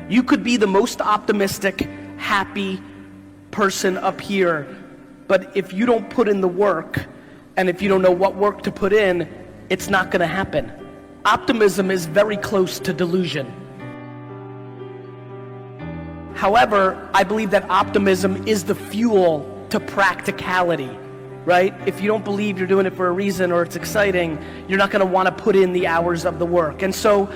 You could be the most optimistic, happy person up here, but if you don't put in the work, and if you don't know what work to put in, it's not gonna happen. Optimism is very close to delusion. However, I believe that optimism is the fuel to practicality, right? If you don't believe you're doing it for a reason or it's exciting, you're not gonna wanna put in the hours of the work. And so,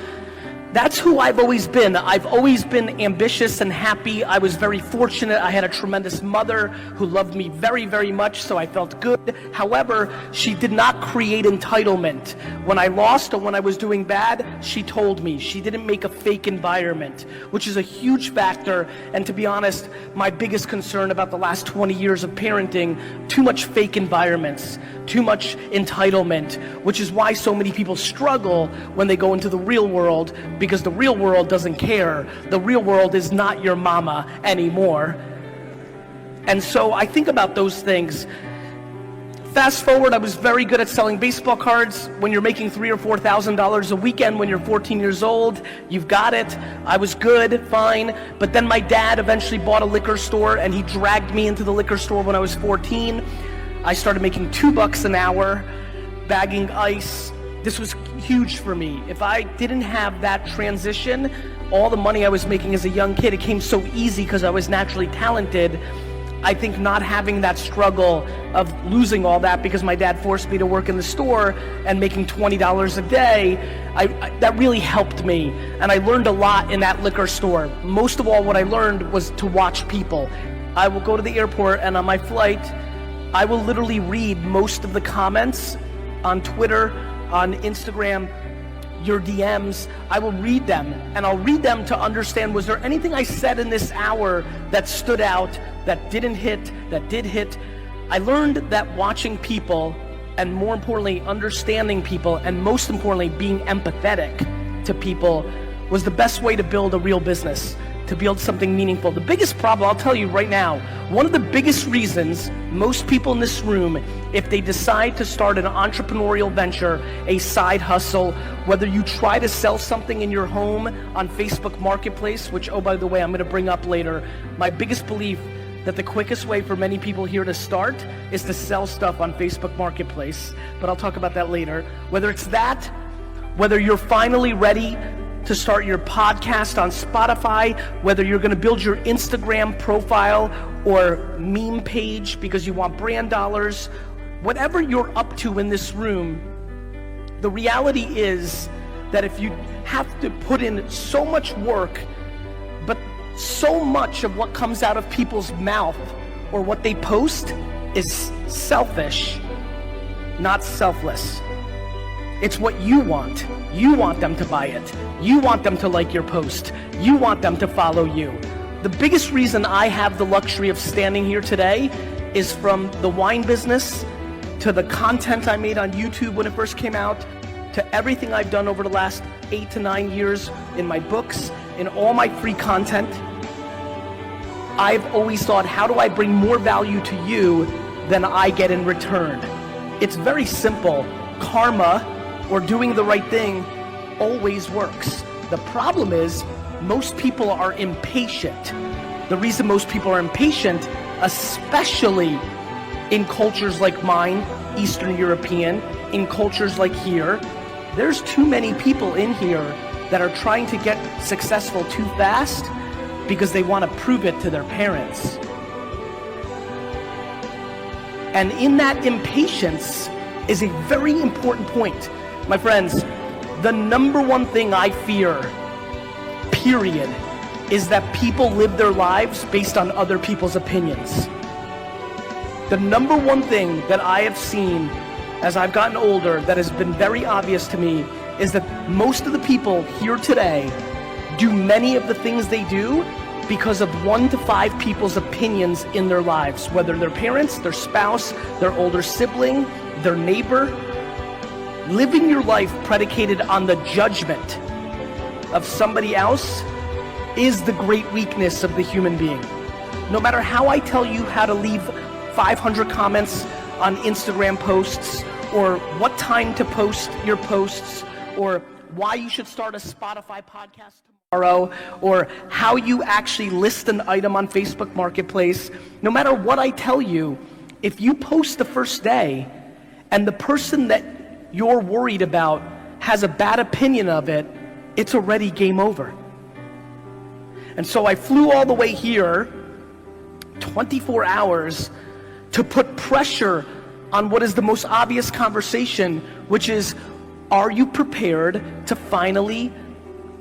that's who I've always been. I've always been ambitious and happy. I was very fortunate. I had a tremendous mother who loved me very, very much, so I felt good. However, she did not create entitlement. When I lost or when I was doing bad, she told me. She didn't make a fake environment, which is a huge factor. And to be honest, my biggest concern about the last 20 years of parenting, too much fake environments, too much entitlement, which is why so many people struggle when they go into the real world, because the real world doesn't care. The real world is not your mama anymore. And so I think about those things. Fast forward, I was very good at selling baseball cards. When you're making $3,000 or $4,000 a weekend when you're 14 years old, you've got it. I was good, fine. But then my dad eventually bought a liquor store and he dragged me into the liquor store when I was 14. I started making $2 an hour, bagging ice. This was huge for me. If I didn't have that transition, all the money I was making as a young kid, it came so easy because I was naturally talented. I think not having that struggle of losing all that because my dad forced me to work in the store and making $20 a day, that really helped me. And I learned a lot in that liquor store. Most of all, what I learned was to watch people. I will go to the airport and on my flight, I will literally read most of the comments on Twitter, on Instagram, your DMs. I will read them, and I'll read them to understand, was there anything I said in this hour that stood out, that didn't hit, that did hit? I learned that watching people, and more importantly, understanding people, and most importantly, being empathetic to people was the best way to build a real business, to build something meaningful. The biggest problem, I'll tell you right now, one of the biggest reasons most people in this room, if they decide to start an entrepreneurial venture, a side hustle, whether you try to sell something in your home on Facebook Marketplace, which, oh, by the way, I'm gonna bring up later, my biggest belief that the quickest way for many people here to start is to sell stuff on Facebook Marketplace, but I'll talk about that later. Whether it's that, whether you're finally ready to start your podcast on Spotify, whether you're gonna build your Instagram profile or meme page because you want brand dollars, whatever you're up to in this room, the reality is that if you have to put in so much work, but so much of what comes out of people's mouth or what they post is selfish, not selfless. It's what you want. You want them to buy it. You want them to like your post. You want them to follow you. The biggest reason I have the luxury of standing here today is from the wine business, to the content I made on YouTube when it first came out, to everything I've done over the last 8 to 9 years in my books, in all my free content. I've always thought, how do I bring more value to you than I get in return? It's very simple. Karma, or doing the right thing, always works. The problem is, most people are impatient. The reason most people are impatient, especially in cultures like mine, Eastern European, in cultures like here, there's too many people in here that are trying to get successful too fast because they want to prove it to their parents. And in that impatience is a very important point. My friends, the number one thing I fear, period, is that people live their lives based on other people's opinions. The number one thing that I have seen as I've gotten older that has been very obvious to me is that most of the people here today do many of the things they do because of 1 to 5 people's opinions in their lives, whether their parents, their spouse, their older sibling, their neighbor. Living your life predicated on the judgment of somebody else is the great weakness of the human being. No matter how I tell you how to leave 500 comments on Instagram posts, or what time to post your posts, or why you should start a Spotify podcast tomorrow. or how you actually list an item on Facebook Marketplace. No matter what I tell you, if you post the first day and the person that you're worried about has a bad opinion of it, it's already game over. And so I flew all the way here, 24 hours, to put pressure on what is the most obvious conversation, which is, are you prepared to finally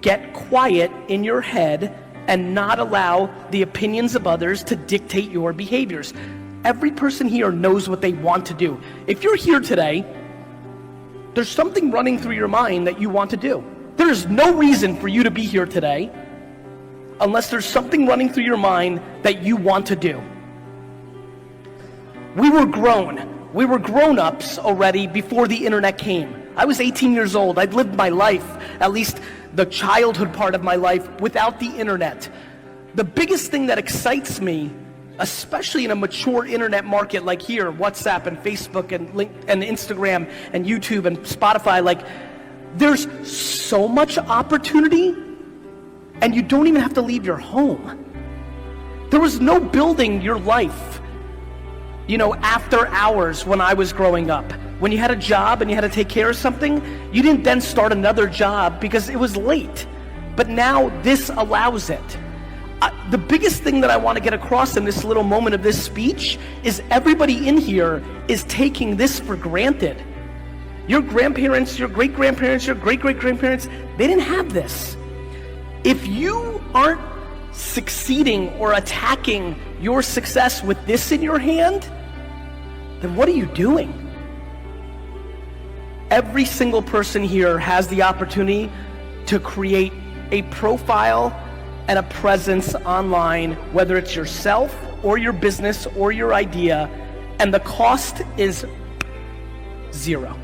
get quiet in your head and not allow the opinions of others to dictate your behaviors? Every person here knows what they want to do. If you're here today, there's something running through your mind that you want to do. There's no reason for you to be here today unless there's something running through your mind that you want to do. We were grown-ups already before the internet came. I was 18 years old. I'd lived my life, at least the childhood part of my life, without the internet. The biggest thing that excites me, especially in a mature internet market like here, WhatsApp and Facebook and Instagram and YouTube and Spotify, like, there's so much opportunity and you don't even have to leave your home. There was no building your life, after hours when I was growing up. When you had a job and you had to take care of something, you didn't then start another job because it was late. But now this allows it. The biggest thing that I want to get across in this little moment of this speech is everybody in here is taking this for granted. Your grandparents, your great-grandparents, your great-great-grandparents, they didn't have this. If you aren't succeeding or attacking your success with this in your hand, then what are you doing? Every single person here has the opportunity to create a profile and a presence online, whether it's yourself or your business or your idea, and the cost is zero.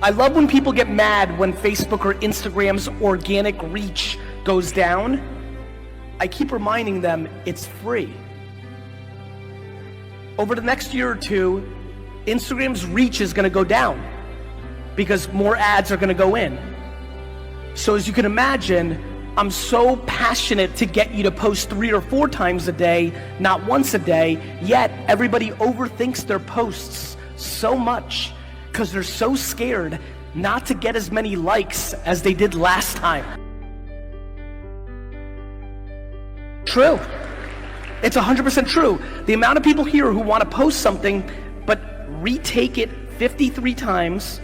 I love when people get mad when Facebook or Instagram's organic reach goes down. I keep reminding them it's free. Over the next year or two, Instagram's reach is going to go down because more ads are going to go in. So as you can imagine, I'm so passionate to get you to post 3 or 4 times a day, not once a day, yet everybody overthinks their posts so much because they're so scared not to get as many likes as they did last time. True. It's 100% true. The amount of people here who want to post something but retake it 53 times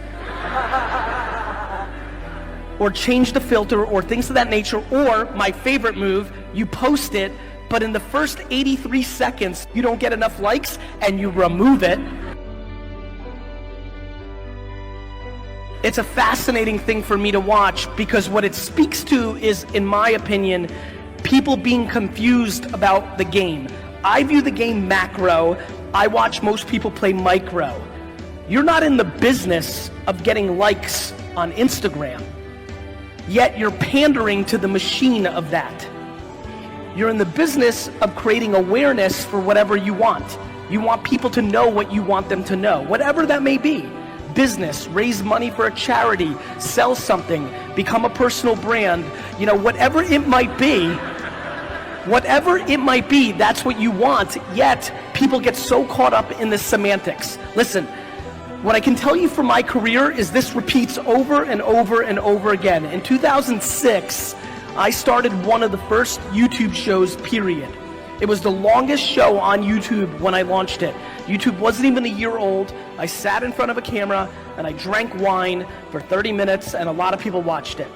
or change the filter or things of that nature, or my favorite move, you post it, but in the first 83 seconds you don't get enough likes and you remove it. It's a fascinating thing for me to watch because what it speaks to is, in my opinion, people being confused about the game. I view the game macro. I watch most people play micro. You're not in the business of getting likes on Instagram, yet you're pandering to the machine of that. You're in the business of creating awareness for whatever you want. You want people to know what you want them to know, whatever that may be. Business, raise money for a charity, sell something, become a personal brand, whatever it might be. Whatever it might be, that's what you want, yet people get so caught up in the semantics. Listen, what I can tell you from my career is this repeats over and over and over again. In 2006, I started one of the first YouTube shows, period. It was the longest show on YouTube when I launched it. YouTube wasn't even a year old. I sat in front of a camera and I drank wine for 30 minutes and a lot of people watched it.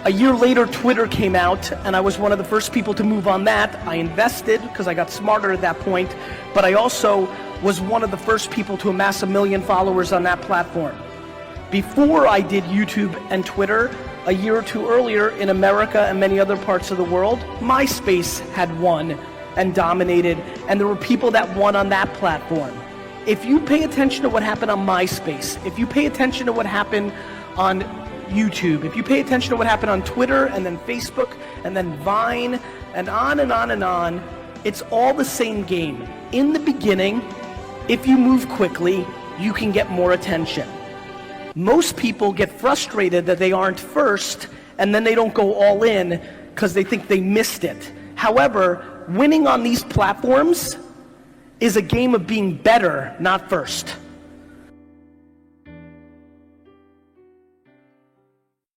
A year later, Twitter came out, and I was one of the first people to move on that. I invested because I got smarter at that point, but I also was one of the first people to amass 1 million followers on that platform. Before I did YouTube and Twitter, a year or two earlier in America and many other parts of the world, MySpace had won and dominated, and there were people that won on that platform. If you pay attention to what happened on MySpace, if you pay attention to what happened on YouTube, if you pay attention to what happened on Twitter and then Facebook and then Vine and on and on and on, it's all the same game. In the beginning, if you move quickly, you can get more attention. Most people get frustrated that they aren't first, and then they don't go all in because they think they missed it. However, winning on these platforms is a game of being better, not first.